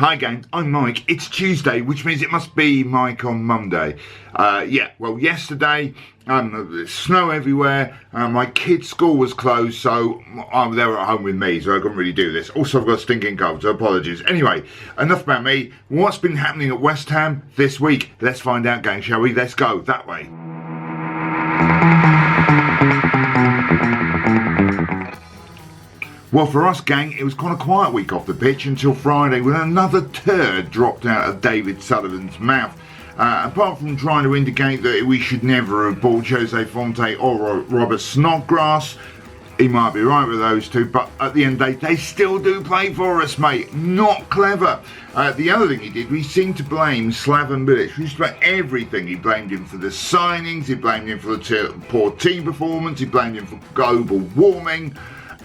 Hi gang, I'm Mike. It's Tuesday, which means it must be Mike on Monday. Well, yesterday, snow everywhere. My kids' school was closed, so they were at home with me, so I couldn't really do this. Also, I've got a stinking cold, so apologies. Anyway, enough about me. What's been happening at West Ham this week? Let's find out, gang, shall we? Let's go that way. Well, for us, gang, it was quite a quiet week off the pitch until Friday when another turd dropped out of David Sutherland's mouth. Apart from trying to indicate that we should never have bought Jose Fonte or Robert Snodgrass, he might be right with those two, but at the end of the day, they still do play for us, mate. Not clever. The other thing he did, we seemed to blame Slaven Bilic just about everything. He blamed him for the signings, he blamed him for the poor team performance, he blamed him for global warming,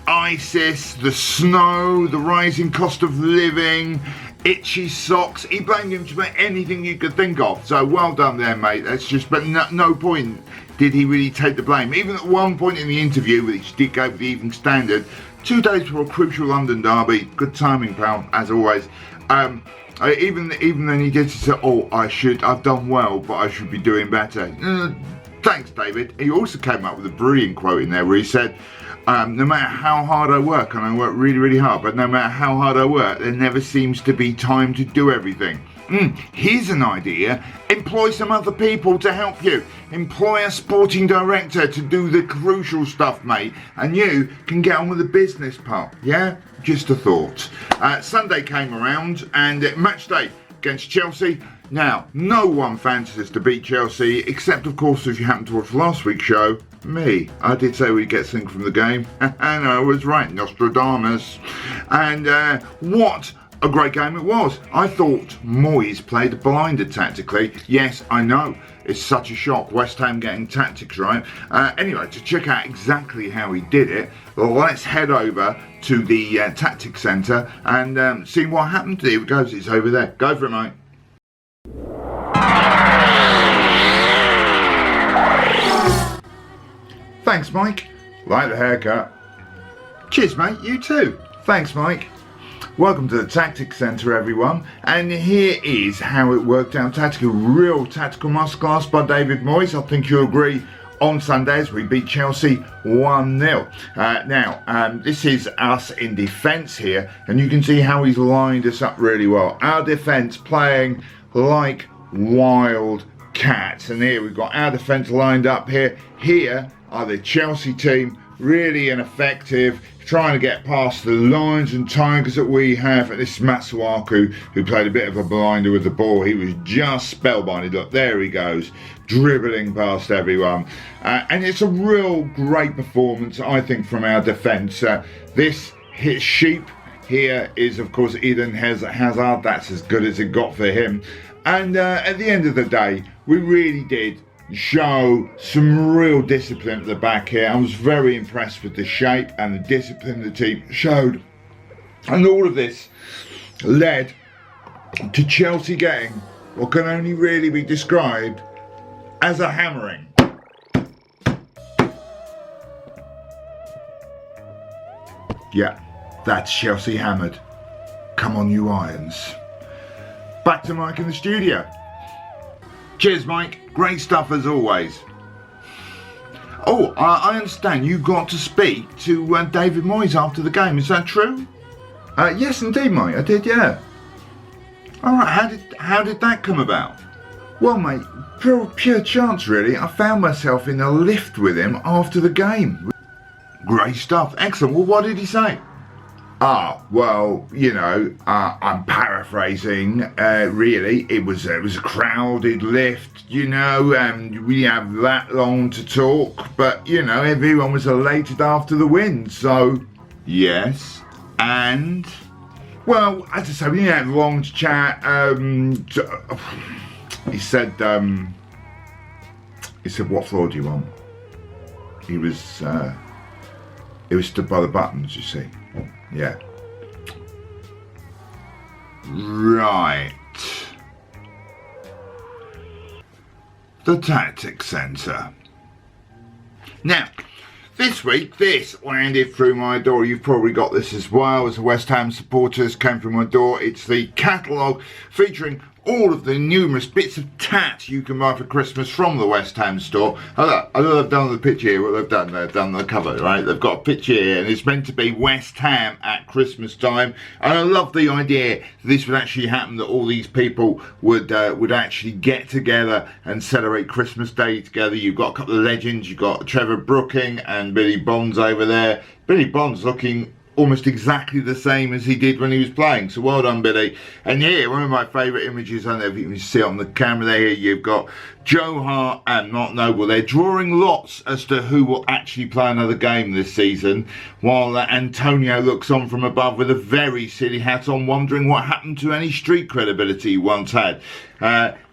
ISIS, the snow, the rising cost of living, itchy socks. He blamed him for anything you could think of. So well done there, mate. That's just, but no point did he really take the blame. Even at one point in the interview, which did go with the Evening Standard, 2 days before a crucial London derby, good timing, pal, as always. Even then he did say, I've done well, but I should be doing better. Thanks, David. He also came up with a brilliant quote in there where he said, no matter how hard I work, and I work really, really hard, but no matter how hard I work, there never seems to be time to do everything. Here's an idea. Employ some other people to help you. Employ a sporting director to do the crucial stuff, mate, and you can get on with the business part, yeah? Just a thought. Sunday came around, and match day against Chelsea. Now, no one fancies to beat Chelsea, except, of course, if you happen to watch last week's show, me. I did say we'd get something from the game, and I was right, Nostradamus. And what a great game it was. I thought Moyes played blinded tactically. Yes, I know, it's such a shock, West Ham getting tactics right. Anyway, to check out exactly how he did it, let's head over to the tactics centre and see what happened. Here it goes, it's over there. Go for it, mate. Thanks, Mike. Like the haircut. Cheers, mate. You too. Thanks, Mike. Welcome to the Tactics Centre, everyone. And here is how it worked out tactically. Real tactical masterclass by David Moyes. I think you'll agree. On Sunday, as we beat Chelsea 1-0. Now, this is us in defence here, and you can see how he's lined us up really well. Our defence playing like wild cats. And here we've got our defence lined up here. Here are the Chelsea team, really ineffective, trying to get past the lions and tigers that we have. This is Matsuaku, who played a bit of a blinder with the ball. He was just spellbinded. Look, there he goes, dribbling past everyone. And it's a real great performance, I think, from our defence. This hit sheep here is, of course, Eden Hazard. That's as good as it got for him. And at the end of the day, we really did show some real discipline at the back here. I was very impressed with the shape and the discipline the team showed, and all of this led to Chelsea getting what can only really be described as a hammering. Yeah, that's Chelsea hammered. Come on, you Irons. Back to Mike in the studio. Cheers, Mike. Great stuff as always. Oh, I understand you got to speak to David Moyes after the game. Is that true? Yes, indeed, Mike. I did, yeah. All right. How did that come about? Well, mate, pure chance, really. I found myself in a lift with him after the game. Great stuff. Excellent. Well, what did he say? Well, you know, I'm paraphrasing, really. It was a crowded lift, you know, and we have that long to talk, but, you know, everyone was elated after the win, so, yes, and, well, as I say, we didn't have long to chat. He said, what floor do you want? He was stood by the buttons, you see. Yeah. Right. The Tactics Centre. Now, This week, this landed through my door. You've probably got this as well as the West Ham supporters came through my door. It's the catalogue featuring all of the numerous bits of tat you can buy for Christmas from the West Ham store. I know they've done the picture here, what they've done the cover, right? They've got a picture here and it's meant to be West Ham at Christmas time. And I love the idea this would actually happen, that all these people would actually get together and celebrate Christmas Day together. You've got a couple of legends, you've got Trevor Brooking and Billy Bonds over there. Billy Bonds looking almost exactly the same as he did when he was playing, so well done, Billy. And here, one of my favourite images, I don't know if you can see it on the camera there, you've got Joe Hart and Mark Noble. They're drawing lots as to who will actually play another game this season, while Antonio looks on from above with a very silly hat on, wondering what happened to any street credibility he once had.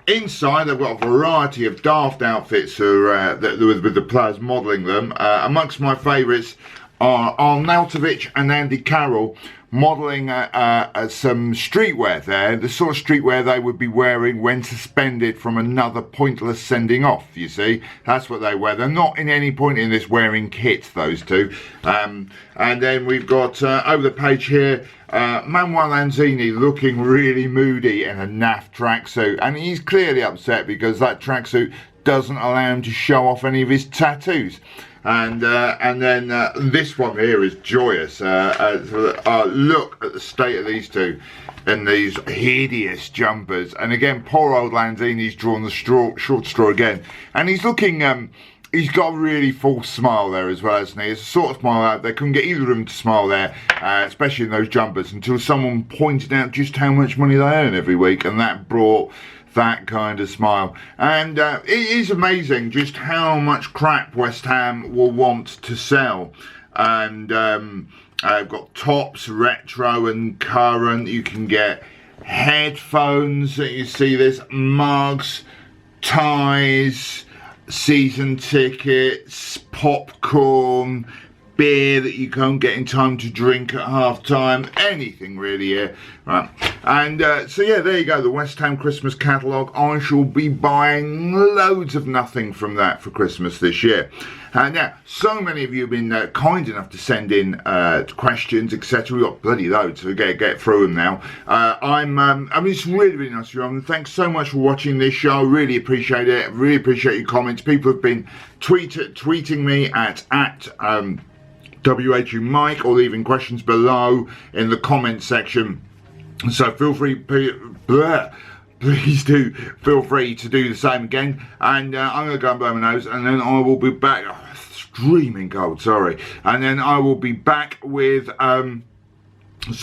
Inside, they've got a variety of daft outfits with the players modelling them. Amongst my favourites are Arnautovic and Andy Carroll modelling some streetwear there, the sort of streetwear they would be wearing when suspended from another pointless sending off, you see. That's what they wear. They're not in any point in this wearing kit, those two. And then we've got, over the page here, Manuel Lanzini looking really moody in a naff tracksuit. And he's clearly upset because that tracksuit doesn't allow him to show off any of his tattoos. And then this one here is joyous. Look at the state of these two in these hideous jumpers. And again, poor old Lanzini's drawn the short straw again. And he's looking, he's got a really false smile there as well, hasn't he? It's a sort of smile they couldn't get either of them to smile there, especially in those jumpers, until someone pointed out just how much money they earn every week, and that brought that kind of smile. And it is amazing just how much crap West Ham will want to sell. And I've got tops, retro and current. You can get headphones, you see this, mugs, ties, season tickets, popcorn, beer that you can't get in time to drink at half time, anything really here, right? And so yeah, there you go, the West Ham Christmas catalogue. I shall be buying loads of nothing from that for Christmas this year. Now, so many of you have been kind enough to send in questions, etc. We've got bloody loads, so get through them now. I mean, it's really, really nice of you, and thanks so much for watching this show. Really appreciate it. Really appreciate your comments. People have been tweeting me at WHU Mike, or leaving questions below in the comments section. So feel free, please do feel free to do the same again. And I'm going to go and blow my nose, and then I will be back. Oh, streaming cold, sorry. And then I will be back with some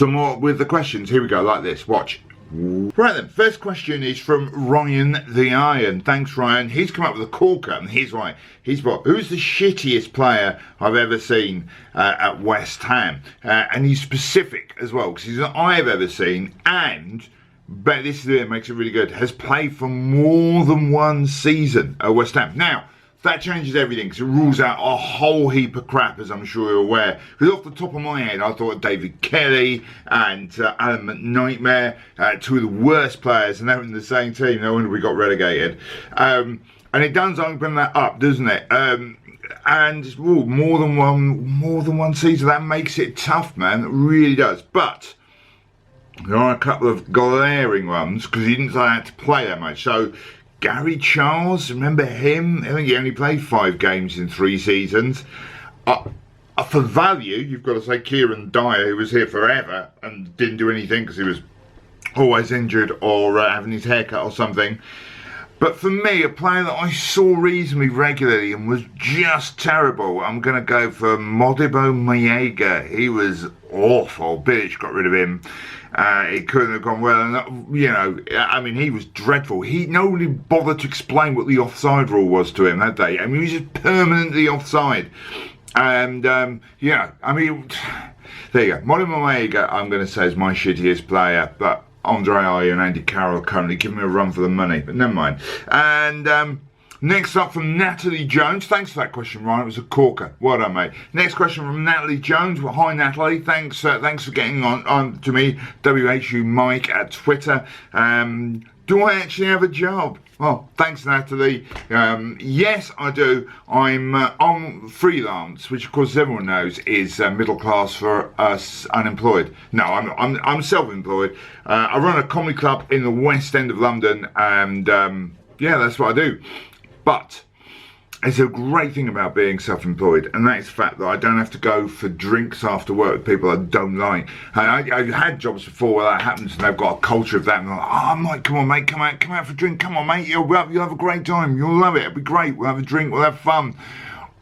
more with the questions. Here we go, like this. Watch. Right then, first question is from Ryan the Iron. Thanks, Ryan. He's come up with a corker, and here's why. He's what? Who's the shittiest player I've ever seen at West Ham? And he's specific as well, because he's an I've ever seen, and, but this is it, makes it really good, has played for more than one season at West Ham. Now, that changes everything, because it rules out a whole heap of crap, as I'm sure you're aware. Because off the top of my head, I thought David Kelly and Alan McNightmare, two of the worst players, and they were in the same team. No wonder we got relegated. And it does open that up, doesn't it? And ooh, more than one season, that makes it tough, man. It really does. But there are a couple of glaring ones, because he didn't have to play that much. So Gary Charles, remember him? I think he only played 5 games in 3 seasons. For value, you've got to say Kieran Dyer, who was here forever and didn't do anything because he was always injured or having his hair cut or something. But for me, a player that I saw reasonably regularly and was just terrible, I'm going to go for Modibo Maega. He was awful. Bilic got rid of him. It couldn't have gone well. And, you know, I mean, he was dreadful. Nobody bothered to explain what the offside rule was to him that day. I mean, he was just permanently offside. And, you know, I mean, there you go. Modibo Maega, I'm going to say, is my shittiest player. But Andre Ayew and Andy Carroll currently give me a run for the money, but never mind. And Next up from Natalie Jones. Thanks for that question, Ryan. It was a corker. Well done, mate. Next question from Natalie Jones. Well, hi, Natalie. Thanks for getting on to me. WHU Mike at Twitter. Do I actually have a job? Well, thanks, Natalie. Yes, I do. I'm on freelance, which, of course, everyone knows is middle class for us unemployed. No, I'm self-employed. I run a comedy club in the West End of London, and yeah, that's what I do. But it's a great thing about being self-employed, and that is the fact that I don't have to go for drinks after work with people I don't like. And I've had jobs before where that happens, and they've got a culture of that. And they're like, oh, Mike, come on, mate, come out for a drink. Come on, mate, you'll have a great time. You'll love it. It'll be great. We'll have a drink. We'll have fun.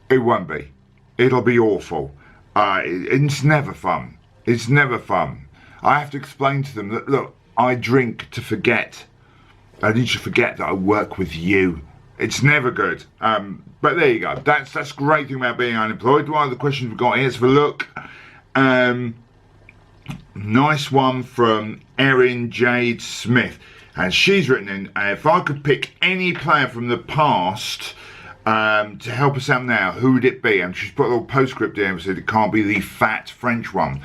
It won't be. It'll be awful. It's never fun. It's never fun. I have to explain to them that, look, I drink to forget. I need you to forget that I work with you. It's never good. But there you go. That's a great thing about being unemployed. One of the questions we've got here is for look. Nice one from Erin Jade Smith. And she's written in, if I could pick any player from the past to help us out now, who would it be? And she's put a little postscript there and said it can't be the fat French one.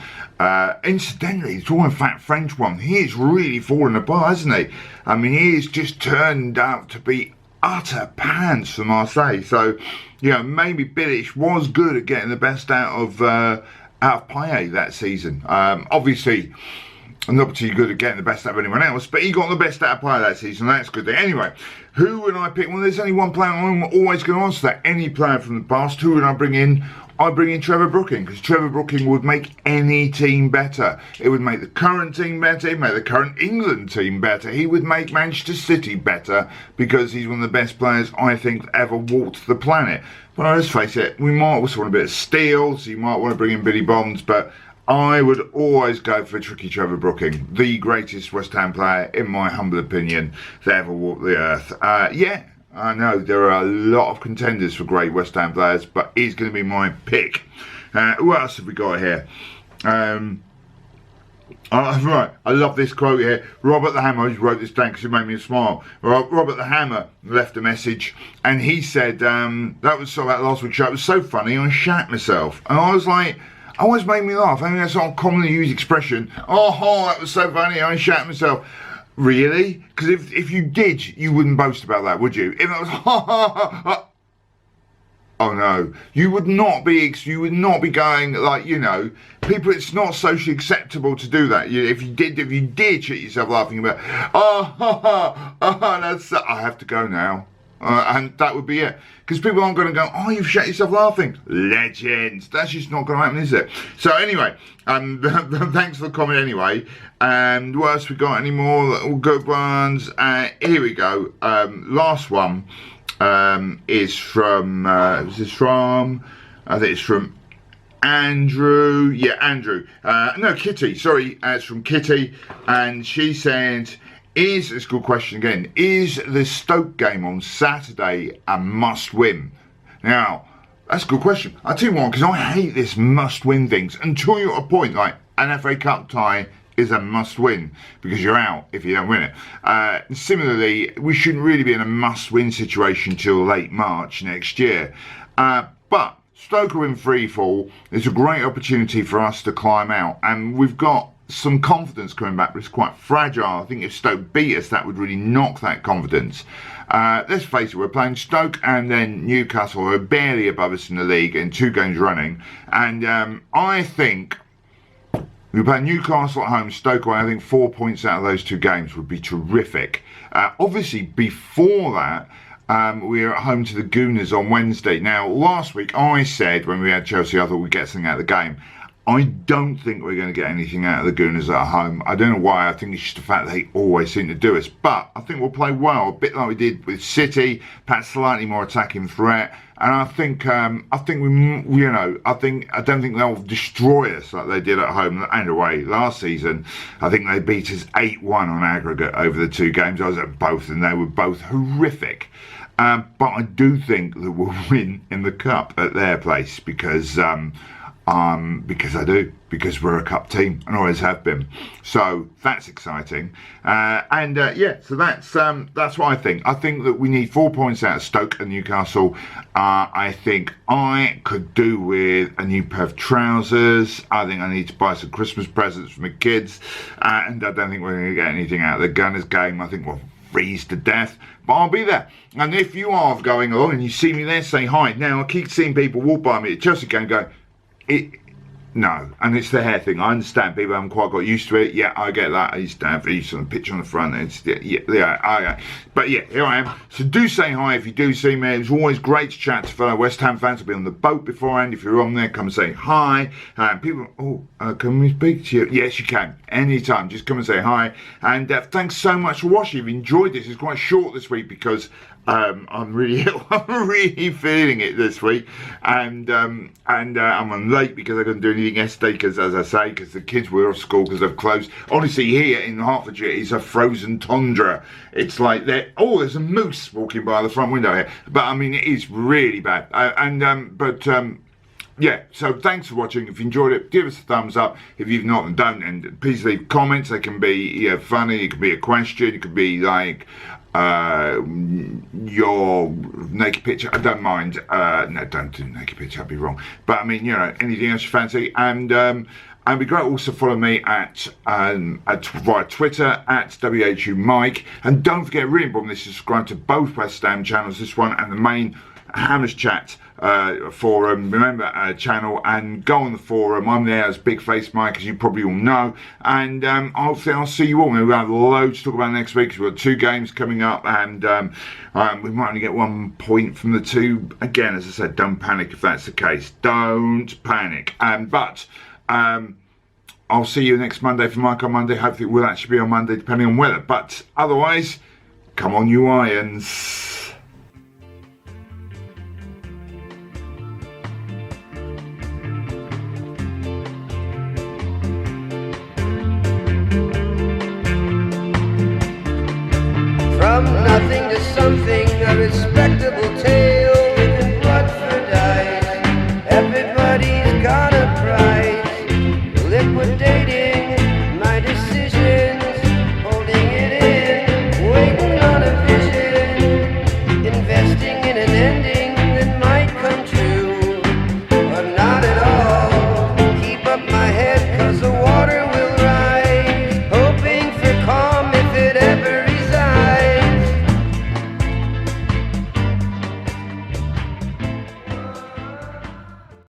Incidentally, it's all a fat French one. He is really falling apart, hasn't he? I mean, he has just turned out to be utter pants for Marseille. So, you know, maybe Bilic was good at getting the best out of Payet that season. Obviously, not particularly good at getting the best out of anyone else, but he got the best out of Payet that season. That's good. Anyway, who would I pick? Well, there's only one player. I'm always going to answer that. Any player from the past. Who would I bring in? I bring in Trevor Brooking, because Trevor Brooking would make any team better. It would make the current team better. He'd make the current England team better. He would make Manchester City better, because he's one of the best players I think ever walked the planet. But let's face it, we might also want a bit of steel, so you might want to bring in Billy Bonds, but I would always go for tricky Trevor Brooking, the greatest West Ham player, in my humble opinion, that ever walked the earth. Yeah. I know there are a lot of contenders for great West Ham players, but he's going to be my pick. Who else have we got here? Right, I love this quote here. Robert the Hammer, I just wrote this down because it made me smile. Robert the Hammer left a message, and he said, that was so about last week's show, it was so funny, I shat myself. And I was like, always made me laugh. I mean, that's not a commonly used expression. Oh, that was so funny, I shat myself. Really? Because if you did, you wouldn't boast about that, would you? If it was oh no, you would not be going like, you know, people. It's not socially acceptable to do that. If you did shit yourself laughing about, that's. I have to go now. And that would be it. Because people aren't going to go, oh, you've shut yourself laughing. Legends. That's just not going to happen, is it? So anyway, thanks for the comment anyway. And what else we got? Any more good ones? Here we go. Last one is from, who's this from? I think it's from Andrew. Yeah, Andrew. No, Kitty. Sorry, it's from Kitty. And she said, it's a good question again. Is the Stoke game on Saturday a must-win? Now, that's a good question. I'll tell you why, because I hate this must-win things. Until you're at a point like an FA Cup tie is a must-win, because you're out if you don't win it. Similarly, we shouldn't really be in a must-win situation till late March next year. But Stoke are in free fall. It's a great opportunity for us to climb out, and we've got some confidence coming back, but it's quite fragile. I think if Stoke beat us, that would really knock that confidence. Let's face it, we're playing Stoke and then Newcastle, who are barely above us in the league in 2 games running. And I think we play Newcastle at home, Stoke away. I think 4 points out of those 2 games would be terrific. Obviously, before that, we are at home to the Gooners on Wednesday. Now, last week I said when we had Chelsea, I thought we'd get something out of the game. I don't think we're going to get anything out of the Gooners at home. I don't know why. I think it's just the fact that they always seem to do us. But I think we'll play well, a bit like we did with City, perhaps slightly more attacking threat. And I don't think they'll destroy us like they did at home and away last season. I think they beat us 8-1 on aggregate over the 2 games. I was at both, and they were both horrific. But I do think that we'll win in the cup at their place, because because I do, because we're a cup team and always have been. So that's exciting. So that's what I think. I think that we need 4 points out of Stoke and Newcastle. I think I could do with a new pair of trousers. I think I need to buy some Christmas presents for my kids. And I don't think we're going to get anything out of the Gunners game. I think we'll freeze to death, but I'll be there. And if you are going along and you see me there, say hi. Now, I keep seeing people walk by me at Chelsea game going, no, and it's the hair thing. I understand people haven't quite got used to it. Yeah, I get that. I used to have these on the picture on the front. It's okay. But yeah, here I am. So do say hi if you do see me. It was always great to chat to fellow West Ham fans. I'll be on the boat beforehand. If you're on there, come and say hi. People, can we speak to you? Yes, you can. Anytime. Just come and say hi. And thanks so much for watching. If you enjoyed this, it's quite short this week because I'm really feeling it this week, and I'm late because I couldn't do anything yesterday because, as I say, because the kids were off school because they've closed. Honestly, here in Hertfordshire it's a frozen tundra. It's like there's a moose walking by the front window here, but I mean it is really bad. Yeah, so thanks for watching. If you enjoyed it, give us a thumbs up. If you've not, then don't. And please leave comments. They can be funny, it could be a question, it could be like your naked picture. I don't mind. No, don't do naked picture, I'd be wrong. But I mean, anything else you fancy. And it'd be great also follow me at via Twitter at WHU Mike. And don't forget, really important, subscribe to both West Ham channels, this one and the main Hammers Chat forum, remember channel, and go on the forum. I'm there as Big Face Mike, as you probably all know, and I'll see you all. We'll have loads to talk about next week because we've got 2 games coming up, and we might only get 1 point from the 2. Again, as I said, don't panic if that's the case. Don't panic. But I'll see you next Monday for Mike on Monday. Hopefully it will actually be on Monday, depending on weather. But otherwise, come on you Irons. From nothing to something.